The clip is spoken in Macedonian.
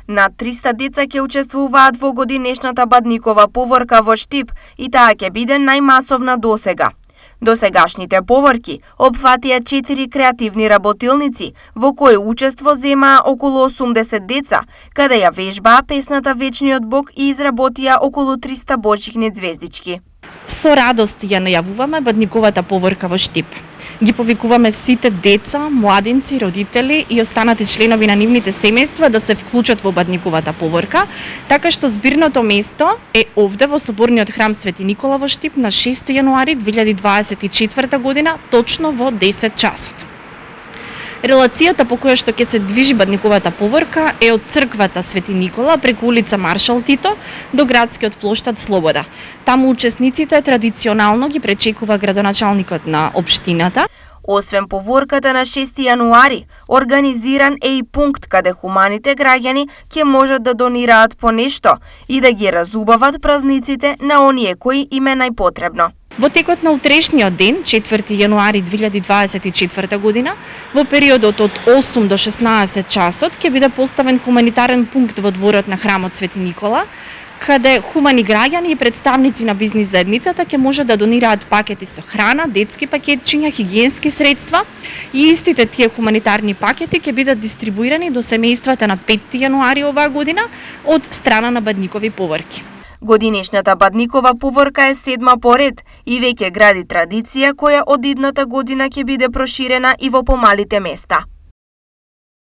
Над 300 деца ќе учествуваат во годинешната Бадникова поворка во Штип и таа ќе биде најмасовна досега. Досегашните поворки опфатија 4 креативни работилници, во кои учество земаа околу 80 деца, каде ја вежбаа песната Вечниот Бог и изработија околу 300 божични звездички. Со радост ја најавуваме Бадниковата поворка во Штип. Ги повикуваме сите деца, младинци, родители и останати членови на нивните семејства да се вклучат во Бадниковата поворка, така што збирното место е овде во Соборниот храм Свети Никола во Штип на 6 јануари 2024 година, точно во 10 часот. Релацијата по која што ќе се движи Бадниковата поворка е од црквата Свети Никола преку улица Маршал Тито до градскиот плоштад Слобода. Таму учесниците традиционално ги пречекува градоначалникот на општината. Освен поворката на 6 јануари, организиран е и пункт каде хуманите граѓани ќе можат да донираат по нешто и да ги разубават празниците на оние кои им е најпотребно. Во текот на утрешниот ден, 4 јануари 2024 година, во периодот од 8 до 16 часот ќе биде поставен хуманитарен пункт во дворот на храмот Свети Никола, каде хумани граѓани и представници на бизнис заедницата ќе можат да донираат пакети со храна, детски пакетчиња, хигиенски средства и истите тие хуманитарни пакети ќе бидат дистрибуирани до семејствата на 5 јануари оваа година од страна на Бадникови поворки. Годинешната Бадникова поворка е 7 поред и веќе гради традиција која од идната година ќе биде проширена и во помалите места.